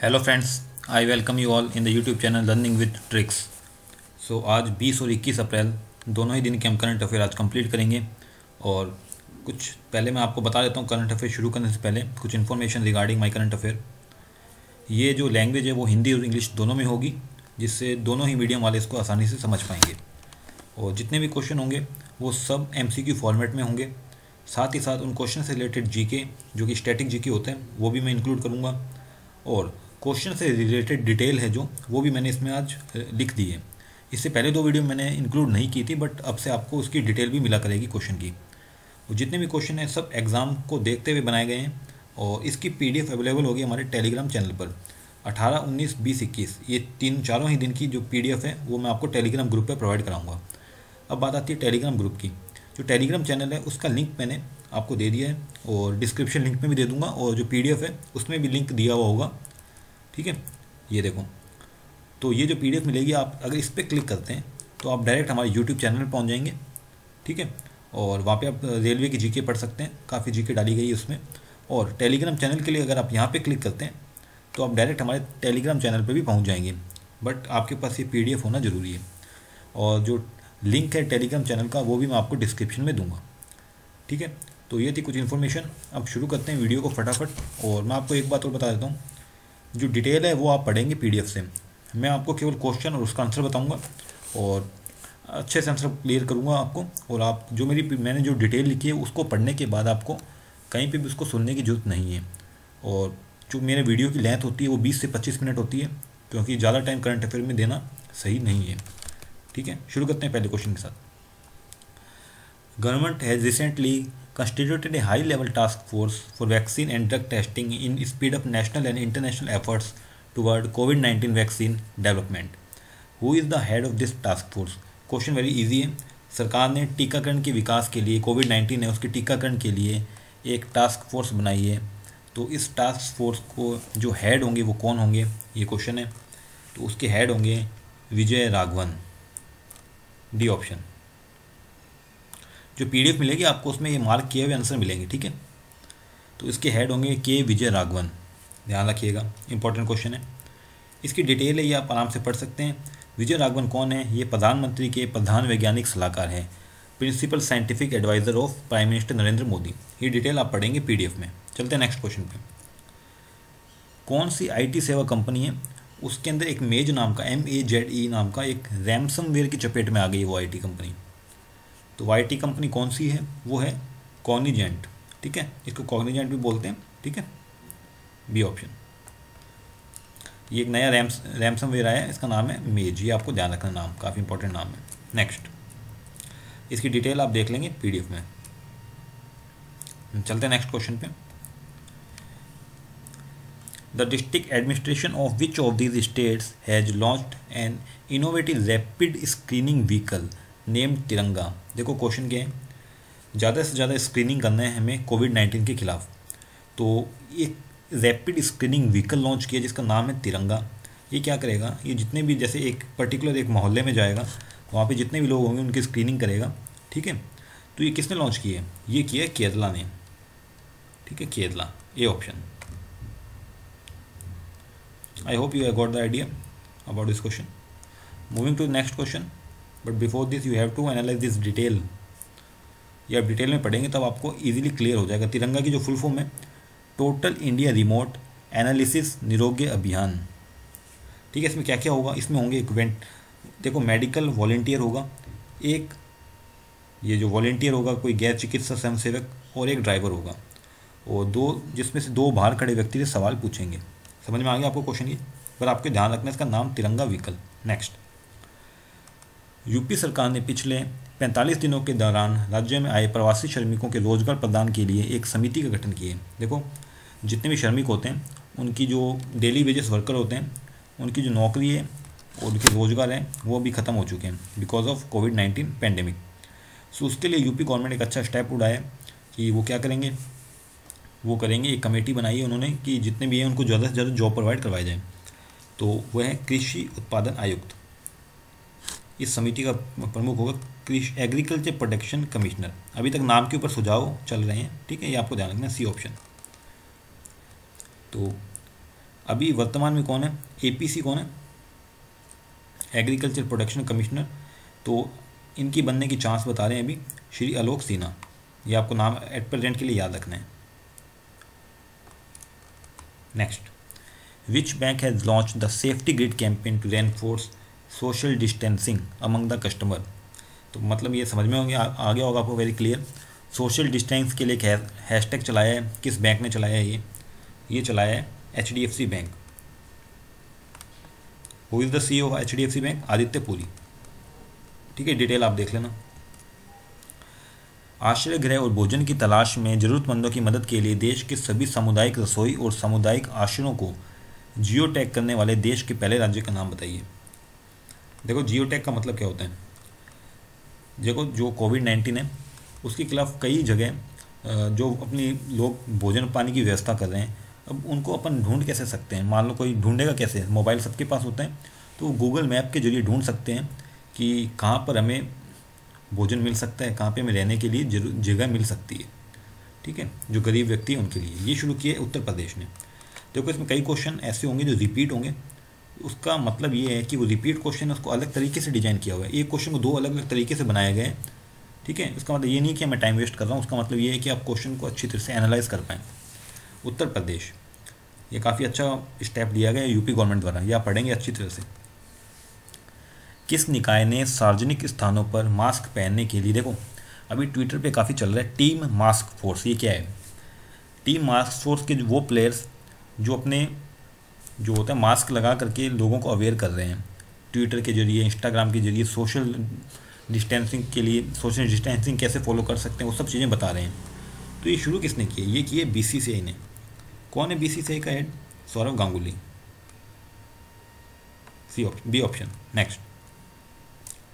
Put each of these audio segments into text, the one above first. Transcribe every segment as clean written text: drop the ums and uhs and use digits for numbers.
Hello friends, I welcome you all in the YouTube channel learning with tricks. So आज 20 और 21 अप्रैल दोनों ही दिन के हम करंट अफेयर आज कंप्लीट करेंगे। और कुछ पहले मैं आपको बता देता हूँ, करंट अफेयर शुरू करने से पहले कुछ information regarding my current affair. ये जो लैंग्वेज है वो हिंदी और इंग्लिश दोनों में होगी, जिससे दोनों ही मीडियम वाले इसको आसानी से समझ पाएंगे। और जितने भी क्वेश्चन होंगे वो सब MCQ फॉर्मेट में होंगे। साथ ही साथ उन क्वेश्चन से रिलेटेड जीके जो कि स्टैटिक जीके होते हैं वो भी मैं इंक्लूड करूँगा। और क्वेश्चन से रिलेटेड डिटेल है जो वो भी मैंने इसमें आज लिख दी है। इससे पहले 2 वीडियो मैंने इंक्लूड नहीं की थी, बट अब से आपको उसकी डिटेल भी मिला करेगी क्वेश्चन की। और जितने भी क्वेश्चन हैं सब एग्ज़ाम को देखते हुए बनाए गए हैं। और इसकी PDF अवेलेबल होगी हमारे टेलीग्राम चैनल पर। 18, 19, 20, 21 ये चारों ही दिन की जो PDF है वो मैं आपको टेलीग्राम ग्रुप पर प्रोवाइड कराऊँगा। अब बात आती है टेलीग्राम ग्रुप की। जो टेलीग्राम चैनल है उसका लिंक मैंने आपको दे दिया है और डिस्क्रिप्शन लिंक में भी दे दूँगा, और जो PDF है उसमें भी लिंक दिया हुआ होगा। ठीक है, ये देखो। तो ये जो PDF मिलेगी, आप अगर इस पर क्लिक करते हैं तो आप डायरेक्ट हमारे YouTube चैनल पर पहुंच जाएंगे। ठीक है, और वहाँ पे आप रेलवे की जीके पढ़ सकते हैं, काफ़ी जीके डाली गई है उसमें। और टेलीग्राम चैनल के लिए अगर आप यहाँ पे क्लिक करते हैं तो आप डायरेक्ट हमारे टेलीग्राम चैनल पर भी पहुँच जाएंगे, बट आपके पास ये PDF होना ज़रूरी है। और जो लिंक है टेलीग्राम चैनल का वो भी मैं आपको डिस्क्रिप्शन में दूँगा। ठीक है, तो ये थी कुछ इन्फॉर्मेशन। अब शुरू करते हैं वीडियो को फटाफट। और मैं आपको एक बात और बता देता हूँ, जो डिटेल है वो आप पढ़ेंगे PDF से। मैं आपको केवल क्वेश्चन और उसका आंसर बताऊंगा और अच्छे से आंसर क्लियर करूंगा आपको। और आप जो मैंने जो डिटेल लिखी है उसको पढ़ने के बाद आपको कहीं पे भी उसको सुनने की ज़रूरत नहीं है। और जो मेरे वीडियो की लेंथ होती है वो 20 से 25 मिनट होती है, क्योंकि ज़्यादा टाइम करंट अफेयर में देना सही नहीं है। ठीक है, शुरू करते हैं पहले क्वेश्चन के साथ। Government has recently constituted a high-level task force for vaccine and drug testing in speed up national and international efforts toward COVID-19 vaccine development. Who is the head of this task force? Question very easy है। सरकार ने टीकाकरण के विकास के लिए, COVID-19 है उसके टीकाकरण के लिए एक टास्क फोर्स बनाई है। तो इस टास्क फोर्स को जो हेड होंगे वो कौन होंगे, ये क्वेश्चन है। तो उसके हेड होंगे विजय राघवन, डी ऑप्शन। जो PDF मिलेगी आपको उसमें ये मार्क किए हुए आंसर मिलेंगे। ठीक है, तो इसके हेड होंगे के विजय राघवन, ध्यान रखिएगा, इंपॉर्टेंट क्वेश्चन है। इसकी डिटेल है ये आप आराम से पढ़ सकते हैं। विजय राघवन कौन है? ये प्रधानमंत्री के प्रधान वैज्ञानिक सलाहकार हैं, principal scientific adviser of prime minister Narendra Modi. ये डिटेल आप पढ़ेंगे PDF में। चलते हैं नेक्स्ट क्वेश्चन पे। कौन सी IT सेवा कंपनी है उसके अंदर एक मेज नाम का, MAZE नाम का एक रैमसमवेयर की चपेट में आ गई है वो IT कंपनी। तो IT कंपनी कौन सी है? वो है कॉग्निजेंट। ठीक है, इसको कॉग्निजेंट भी बोलते हैं। ठीक है, बी ऑप्शन। ये एक नया रैमसमवेयर आया है, इसका नाम है मेज। ये आपको ध्यान रखना, नाम काफ़ी इंपॉर्टेंट नाम है। नेक्स्ट, इसकी डिटेल आप देख लेंगे PDF में। चलते हैं नेक्स्ट क्वेश्चन पे। The district administration of which of these states has launched an innovative rapid screening vehicle named तिरंगा। देखो क्वेश्चन क्या है, ज़्यादा से ज़्यादा स्क्रीनिंग करना है हमें COVID-19 के खिलाफ। तो एक रैपिड स्क्रीनिंग व्हीकल लॉन्च किया जिसका नाम है तिरंगा। ये क्या करेगा, ये जितने भी, जैसे एक पर्टिकुलर एक मोहल्ले में जाएगा, वहाँ पे जितने भी लोग होंगे उनकी स्क्रीनिंग करेगा। ठीक है, तो ये किसने लॉन्च किया है? ये किया है केरला ने। ठीक है, Kerala, a option. I hope you have got the idea about this question. Moving to next question, but before this you have to analyse this detail. ये आप डिटेल में पढ़ेंगे तब आपको इजीली क्लियर हो जाएगा। तिरंगा की जो फुल फॉर्म है टोटल इंडिया रिमोट एनालिसिस निरोग्य अभियान। ठीक है, इसमें क्या क्या होगा? इसमें होंगे इक्विपमेंट, देखो मेडिकल वॉलेंटियर होगा एक, ये जो वॉलेंटियर होगा कोई गैर चिकित्सा स्वयंसेवक, और एक ड्राइवर होगा, और जिसमें से 2 बाहर खड़े व्यक्ति से सवाल पूछेंगे। समझ में आ गया आपको क्वेश्चन ये? पर आपको ध्यान रखना इसका नाम तिरंगा व्हीकल। नेक्स्ट, यूपी सरकार ने पिछले 45 दिनों के दौरान राज्य में आए प्रवासी श्रमिकों के रोजगार प्रदान के लिए एक समिति का गठन किया है। देखो जितने भी श्रमिक होते हैं उनकी जो डेली वेजेस वर्कर होते हैं उनकी जो नौकरी है और उनके रोजगार हैं वो भी ख़त्म हो चुके हैं बिकॉज ऑफ COVID-19 पैंडेमिक। सो उसके लिए यूपी गवर्नमेंट एक अच्छा स्टेप उठाया कि वो क्या करेंगे, वो करेंगे, एक कमेटी बनाई है उन्होंने कि जितने भी हैं उनको ज़्यादा से ज़्यादा जॉब प्रोवाइड करवाए जाए। तो वह है कृषि उत्पादन आयुक्त। इस समिति का प्रमुख होगा कृषि एग्रीकल्चर प्रोटेक्शन कमिश्नर। अभी तक नाम के ऊपर सुझाव चल रहे हैं। ठीक है, ये आपको ध्यान रखना, सी ऑप्शन। तो अभी वर्तमान में कौन है, एपीसी कौन है, एग्रीकल्चर प्रोडक्शन कमिश्नर, तो इनकी बनने की चांस बता रहे हैं अभी श्री आलोक सिन्हा। ये आपको नाम एट प्रेजेंट के लिए याद रखना है। Next, which bank has launch the safety grid campaign to reinforce social distancing among the customer. तो मतलब ये समझ में होंगे, आ गया होगा आपको वेरी क्लियर। सोशल डिस्टेंस के लिए एक हैशटैग चलाया है, किस बैंक ने चलाया है ये चलाया है HDFC bank. Who is the CEO of HDFC bank, Aditya Puri. ठीक है, डिटेल आप देख लेना। आश्रय गृह और भोजन की तलाश में ज़रूरतमंदों की मदद के लिए देश के सभी सामुदायिक रसोई और सामुदायिक आश्रयों को जियो टैग करने वाले देश के पहले राज्य का नाम बताइए। देखो, जियो टैग का मतलब क्या होता है। देखो, जो कोविड-19 है उसके खिलाफ कई जगह जो अपनी लोग भोजन पानी की व्यवस्था कर रहे हैं, अब उनको अपन ढूंढ कैसे सकते हैं। मान लो कोई ढूंढेगा कैसे, मोबाइल सबके पास होता है, तो गूगल मैप के जरिए ढूंढ सकते हैं कि कहाँ पर हमें भोजन मिल सकता है, कहाँ पे हमें रहने के लिए जगह मिल सकती है। ठीक है, जो गरीब व्यक्ति है उनके लिए ये शुरू किया उत्तर प्रदेश ने। देखो, इसमें कई क्वेश्चन ऐसे होंगे जो रिपीट होंगे। उसका मतलब ये है कि वो रिपीट क्वेश्चन है, उसको अलग तरीके से डिजाइन किया हुआ है। एक क्वेश्चन को दो अलग अलग तरीके से बनाया गया है। ठीक है, इसका मतलब ये नहीं कि मैं टाइम वेस्ट कर रहा हूँ, उसका मतलब ये है कि आप क्वेश्चन को अच्छी तरह से एनालाइज कर पाएँ। उत्तर प्रदेश, ये काफ़ी अच्छा स्टेप लिया गया है यूपी गवर्नमेंट द्वारा, ये आप पढ़ेंगे अच्छी तरह से। किस निकाय ने सार्वजनिक स्थानों पर मास्क पहनने के लिए, देखो अभी ट्विटर पे काफ़ी चल रहा है टीम मास्क फोर्स। ये क्या है, टीम मास्क फोर्स के वो प्लेयर्स जो अपने जो होता है मास्क लगा करके लोगों को अवेयर कर रहे हैं ट्विटर के जरिए, इंस्टाग्राम के जरिए, सोशल डिस्टेंसिंग के लिए, सोशल डिस्टेंसिंग कैसे फॉलो कर सकते हैं वो सब चीज़ें बता रहे हैं। तो ये शुरू किसने किए, ये किए BCCI ने। कौन है BCCI का head, Sourav Ganguly. B option. Next,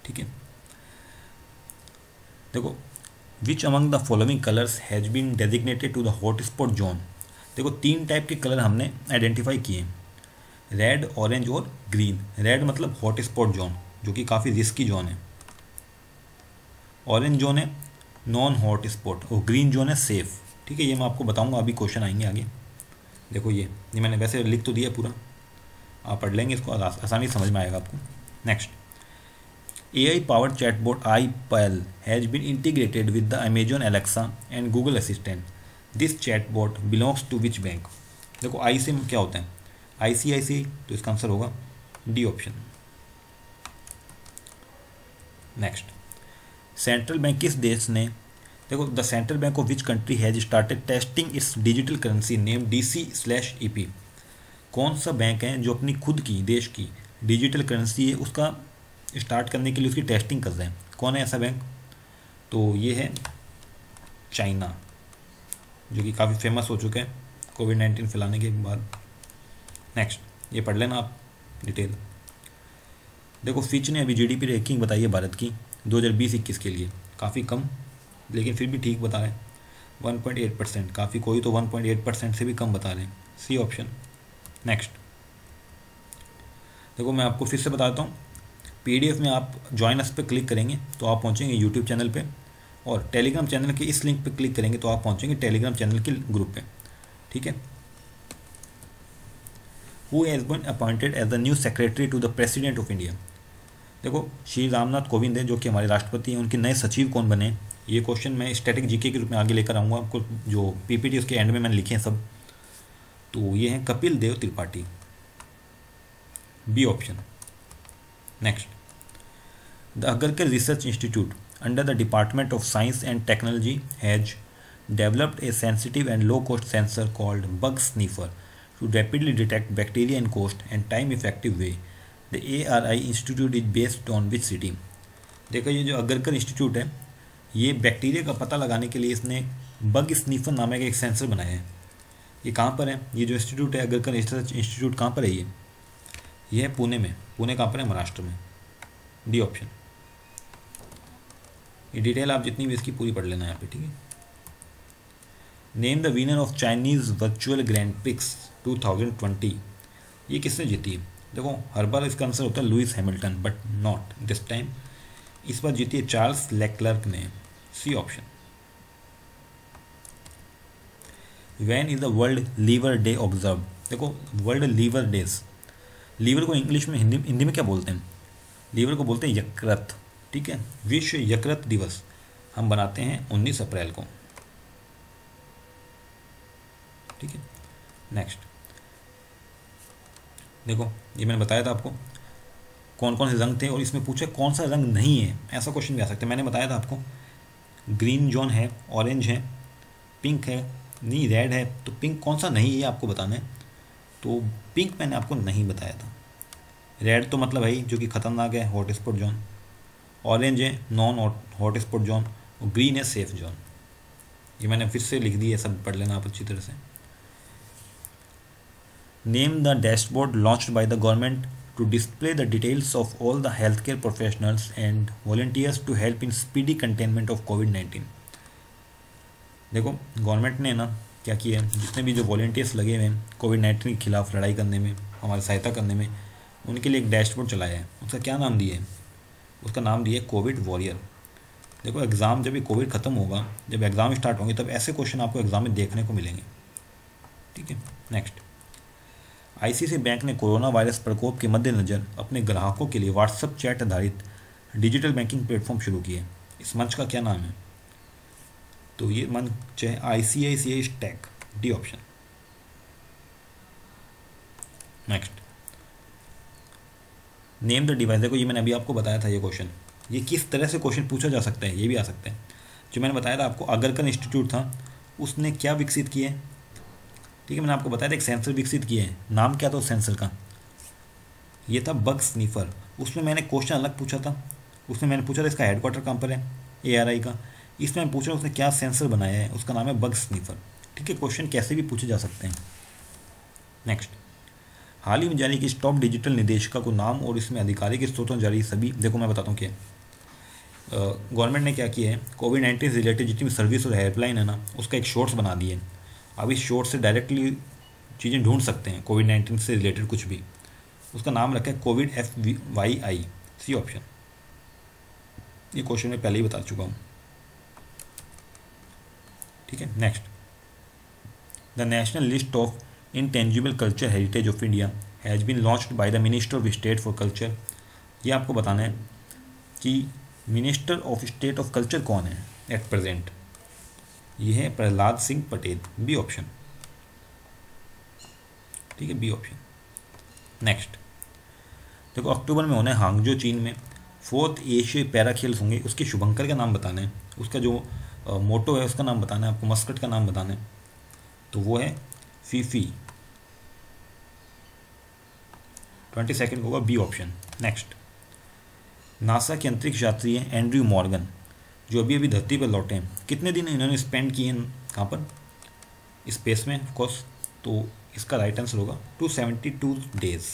ठीक है, देखो, which among the following colours has been designated to the hotspot zone. देखो, 3 टाइप के कलर हमने आइडेंटिफाई किए, रेड, ऑरेंज और ग्रीन। रेड मतलब हॉटस्पॉट जोन, जो कि काफ़ी रिस्की जोन है। ऑरेंज जोन है नॉन हॉट स्पॉट, और ग्रीन जोन है सेफ। ठीक है, ये मैं आपको बताऊंगा, अभी क्वेश्चन आएंगे आगे। देखो, ये मैंने वैसे लिख तो दिया पूरा, आप पढ़ लेंगे इसको, आसानी से समझ में आएगा आपको। Next, AI powered chatbot iPal has been integrated with the Amazon Alexa and Google Assistant. This chatbot belongs to which bank? देखो, आई से क्या होता है, ICICI, तो इसका आंसर होगा D option. Next, central bank किस देश ने, देखो, the central bank of which country has started testing it's digital currency name DC/EP। कौन सा बैंक है जो अपनी खुद की देश की डिजिटल करेंसी है उसका स्टार्ट करने के लिए उसकी टेस्टिंग कर रहे हैं। कौन है ऐसा बैंक, तो ये है चाइना, जो कि काफ़ी फेमस हो चुका है कोविड-19 फैलाने के बाद। नेक्स्ट, ये पढ़ लेना आप डिटेल। देखो, फिच ने अभी GDP रैंकिंग बताई है भारत की 2020-21 के लिए, काफ़ी कम, लेकिन फिर भी ठीक बता रहे हैं, 1.8%। काफ़ी, कोई तो 1.8% से भी कम बता रहे हैं, सी ऑप्शन। नेक्स्ट, देखो, मैं आपको फिर से बताता हूँ, PDF में आप ज्वाइन अस पे क्लिक करेंगे तो आप पहुँचेंगे YouTube चैनल पे, और टेलीग्राम चैनल के इस लिंक पे क्लिक करेंगे तो आप पहुँचेंगे टेलीग्राम चैनल के ग्रुप पे। ठीक है, who has been appointed as the new secretary to the president of India. देखो, श्री रामनाथ कोविंद है जो कि हमारे राष्ट्रपति हैं, उनके नए सचिव कौन बने, ये क्वेश्चन मैं स्टैटिक GK के रूप में आगे लेकर आऊँगा आपको, जो PPT उसके एंड में मैंने लिखे हैं सब। तो ये हैं Kapil Dev Tripathi, B option. Next, the Agharkar research institute under the department of science and technology has developed a sensitive and low cost sensor called bug sniffer to rapidly detect bacteria in cost and time effective way. The ARI institute is based on which city. देखो, ये जो Agarkar institute है, ये bacteria का पता लगाने के लिए इसने बग स्नीफर नामक एक सेंसर बनाया है। ये कहाँ पर है, ये जो इंस्टीट्यूट है अगरकर रिसर्च इंस्टीट्यूट, कहाँ पर है ये है पुणे में। पुणे कहाँ पर है, महाराष्ट्र में, डी ऑप्शन। ये डिटेल आप जितनी भी इसकी पूरी पढ़ लेना यहाँ पे। ठीक है, name the winner of Chinese virtual grand prix 2020। ये किसने जीती है, देखो, हर बार इसका आंसर होता है Lewis Hamilton, but not this time. इस बार जीती है चार्ल्स लेक्लर्क ने, C option. When is the world liver day observe. देखो वर्ल्ड लीवर डेज, लीवर को इंग्लिश में हिंदी में क्या बोलते हैं? लीवर को बोलते हैं यकृत। ठीक है, विश्व यकृत दिवस हम बनाते हैं 19 अप्रैल को। ठीक है, नेक्स्ट देखो ये मैंने बताया था आपको कौन कौन से रंग थे, और इसमें पूछे कौन सा रंग नहीं है, ऐसा क्वेश्चन भी आ सकता है। मैंने बताया था आपको ग्रीन जोन है, ऑरेंज है, पिंक है, नहीं रेड है, तो पिंक कौन सा नहीं है आपको बताना है। तो पिंक मैंने आपको नहीं बताया था। रेड तो मतलब है जो कि खतरनाक है, हॉट स्पॉट जोन। ऑरेंज है नॉन हॉट स्पॉट जोन, और ग्रीन है सेफ जोन। ये मैंने फिर से लिख दी है, सब पढ़ लेना आप अच्छी तरह से। Name the dashboard launched by the government to display the details of all the healthcare professionals and volunteers to help in speedy containment of COVID-19। देखो गवर्नमेंट ने ना क्या किया है, जितने भी जो वॉलंटियर्स लगे हुए हैं कोविड-19 के खिलाफ लड़ाई करने में, हमारी सहायता करने में, उनके लिए एक डैशबोर्ड चलाया है। उसका क्या नाम दिया है? उसका नाम दिया है कोविड वॉरियर। देखो एग्ज़ाम जब ये कोविड ख़त्म होगा, जब एग्ज़ाम स्टार्ट होंगे, तब ऐसे क्वेश्चन आपको एग्ज़ाम में देखने को मिलेंगे। ठीक है, नेक्स्ट आईसीआईसी बैंक ने कोरोना वायरस प्रकोप के मद्देनज़र अपने ग्राहकों के लिए व्हाट्सएप चैट आधारित डिजिटल बैंकिंग प्लेटफॉर्म शुरू किए। इस मंच का क्या नाम है? तो ये मंच है ICICI stack, D option. Next name the device. देखो ये मैंने अभी आपको बताया था, ये क्वेश्चन ये किस तरह से क्वेश्चन पूछा जा सकता है, ये भी आ सकता है। जो मैंने बताया था आपको अगरकर इंस्टीट्यूट था, उसने क्या विकसित किए? ठीक है, मैंने आपको बताया था एक सेंसर विकसित किए हैं। नाम क्या था उस सेंसर का? ये था बग स्नीफर। उसमें मैंने क्वेश्चन अलग पूछा था, उसमें मैंने पूछा था इसका हेडक्वार्टर कहाँ पर है, एआरआई का। इसमें मैं पूछा उसने क्या सेंसर बनाया है, उसका नाम है बग स्नीफर। ठीक है, क्वेश्चन कैसे भी पूछे जा सकते हैं। नेक्स्ट हाल ही में जारी की स्टॉप डिजिटल निर्देशिका को नाम और इसमें आधिकारिक स्रोतों जारी सभी। देखो मैं बताता हूँ क्या गवर्नमेंट ने क्या किया है, कोविड-19 से रिलेटेड जितनी भी सर्विस और हेल्पलाइन है ना, उसका एक शॉर्ट्स बना दिए है। अब इस शॉर्ट से डायरेक्टली चीज़ें ढूंढ सकते हैं कोविड-19 से रिलेटेड कुछ भी। उसका नाम रखा है कोविड FYI, सी ऑप्शन। ये क्वेश्चन मैं पहले ही बता चुका हूँ। ठीक है, next the national list of intangible culture heritage of India has been launched by the minister of state for culture. ये आपको बताना है कि minister of state of culture कौन है एट प्रेजेंट। ये है प्रहलाद सिंह पटेल, बी ऑप्शन। ठीक है, बी ऑप्शन। नेक्स्ट देखो अक्टूबर में होने हांगजो चीन में 4th एशियाई पैरा खेल्स होंगे। उसके शुभंकर का नाम बताना है, उसका जो मोटो है उसका नाम बताना है आपको, मस्कट का नाम बताना है। तो वो है फीफी। 22 होगा, बी ऑप्शन। नेक्स्ट नासा के अंतरिक्ष यात्री हैं एंड्रयू मॉर्गन, जो अभी अभी धरती पर लौटे हैं। कितने दिन इन्होंने स्पेंड किए हैं कहाँ पर? स्पेस में ऑफ कोर्स। तो इसका राइट आंसर होगा 272 डेज,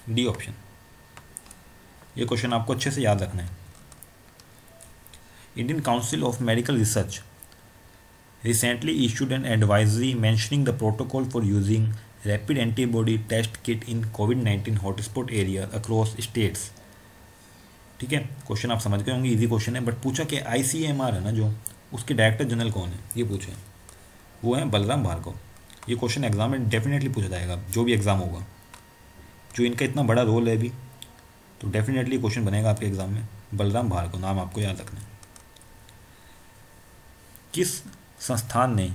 डी ऑप्शन। ये क्वेश्चन आपको अच्छे से याद रखना है। Indian council of medical research recently issued an advisory mentioning the protocol for using rapid antibody test kit in COVID-19 hotspot area across states। ठीक है, क्वेश्चन आप समझ गए होंगे, इजी क्वेश्चन है। बट पूछा कि ICMR है ना जो, उसके डायरेक्टर जनरल कौन है, ये पूछे। वो है बलराम भार्गव। ये क्वेश्चन एग्जाम में डेफिनेटली पूछा जाएगा, जो भी एग्ज़ाम होगा। जो इनका इतना बड़ा रोल है अभी, तो डेफिनेटली क्वेश्चन बनेगा आपके एग्ज़ाम में। बलराम भार्गव नाम आपको याद रखना है। किस संस्थान ने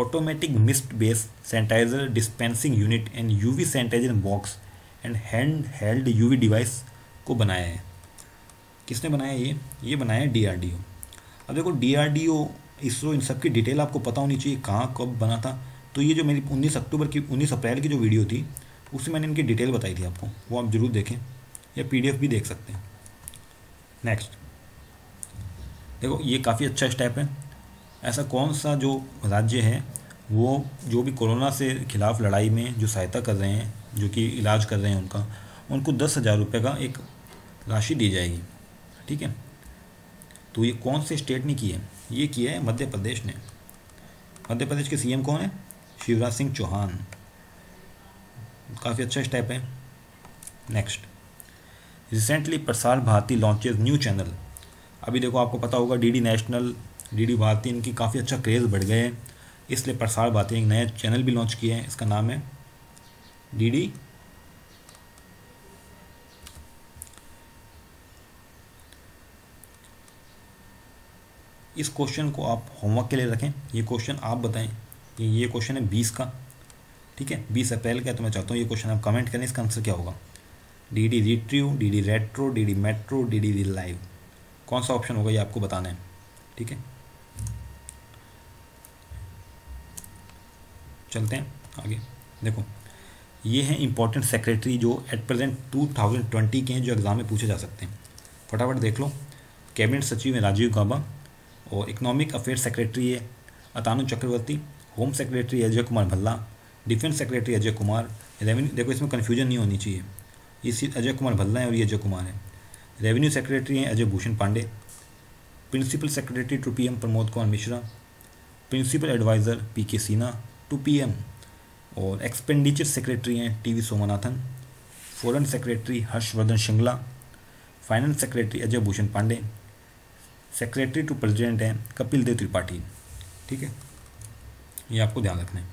automatic mist base sanitiser dispensing unit and UV sanitiser box and hand held UV device को बनाया है? किसने बनाया ये बनाया है DRDO। अब देखो DRDO, इसरो, इन सब की डिटेल आपको पता होनी चाहिए, कहाँ कब बना था। तो ये जो मेरी 19 अप्रैल की जो वीडियो थी, उसमें मैंने इनकी डिटेल बताई थी आपको, वो आप ज़रूर देखें, या PDF भी देख सकते हैं। नेक्स्ट देखो ये काफ़ी अच्छा स्टेप है। ऐसा कौन सा जो राज्य है वो जो भी कोरोना से खिलाफ लड़ाई में जो सहायता कर रहे हैं, जो कि इलाज कर रहे हैं उनको 10,000 रुपये का एक राशि दी जाएगी। ठीक है, तो ये कौन से स्टेट ने की है? ये किया है मध्य प्रदेश ने। मध्य प्रदेश के CM कौन है? शिवराज सिंह चौहान। काफ़ी अच्छा स्टेप है। Next recently Prasar Bharati launches new channel. अभी देखो आपको पता होगा DD नेशनल, DD भारती, इनकी काफ़ी अच्छा क्रेज़ बढ़ गए हैं। इसलिए प्रसार भारती एक नया चैनल भी लॉन्च किया है, इसका नाम है डीडी इस क्वेश्चन को आप होमवर्क के लिए रखें। ये क्वेश्चन आप बताएं, ये क्वेश्चन है 20 का, ठीक है, 20 अप्रैल का है। तो मैं चाहता हूँ ये क्वेश्चन आप कमेंट करें, इसका आंसर क्या होगा। DD retrieve, DD retro, DD metro, DD live, कौन सा ऑप्शन होगा ये आपको बताना है, ठीक है। चलते हैं आगे। देखो ये हैं इंपॉर्टेंट सेक्रेटरी जो एट प्रेजेंट 2020 के हैं, जो एग्ज़ाम में पूछे जा सकते हैं। फटाफट देख लो। कैबिनेट सचिव है राजीव गाबा, और इकोनॉमिक अफेयर सेक्रेटरी है Atanu Chakraborty, home secretary Ajay Kumar Bhalla, defence secretary Ajay Kumar, revenue, देखो इसमें कन्फ्यूजन नहीं होनी चाहिए, इसी अजय कुमार भल्ला है और ये अजय कुमार है। रेवेन्यू सेक्रेटरी हैं Ajay Bhushan Pandey, principal secretary to PM Pramod Kumar Mishra, principal adviser PK Sinha to PM, और एक्सपेंडिचर सेक्रेटरी हैं TV Somanathan, foreign secretary Harshvardhan Shringla, finance secretary Ajay Bhushan Pandey, secretary to president हैं कपिल देव त्रिपाठी, ठीक है, ये आपको ध्यान रखना है।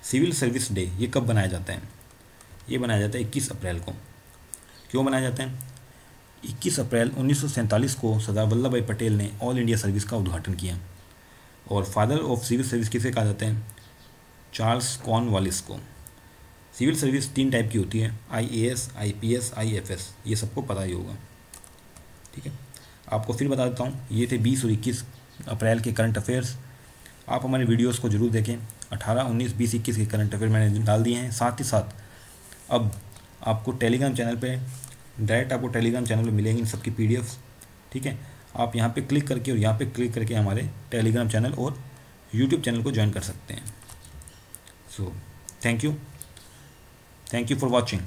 सिविल सर्विस डे ये कब बनाया जाता है, ये बनाया जाता है 21 अप्रैल को। क्यों बनाया जाता है? 21 अप्रैल 1947 को सरदार वल्लभ भाई पटेल ने ऑल इंडिया सर्विस का उद्घाटन किया, और फादर ऑफ सिविल सर्विस किसे कहा जाता है? चार्ल्स कॉर्नवालिस को। सिविल सर्विस 3 टाइप की होती है, IAS, IPS, IFS, ये सबको पता ही होगा, ठीक है। आपको फिर बता देता हूँ, ये थे 20 और 21 अप्रैल के करंट अफेयर्स। आप हमारे वीडियोस को जरूर देखें। 18, 19, 20, 21 के करंट अफेयर मैंने डाल दिए हैं। साथ ही साथ अब आपको टेलीग्राम चैनल पे डायरेक्ट आपको टेलीग्राम चैनल में मिलेंगी इन सबकी PDFs, ठीक है। आप यहाँ पे क्लिक करके और यहाँ पे क्लिक करके हमारे टेलीग्राम चैनल और यूट्यूब चैनल को ज्वाइन कर सकते हैं। So thank you for watching.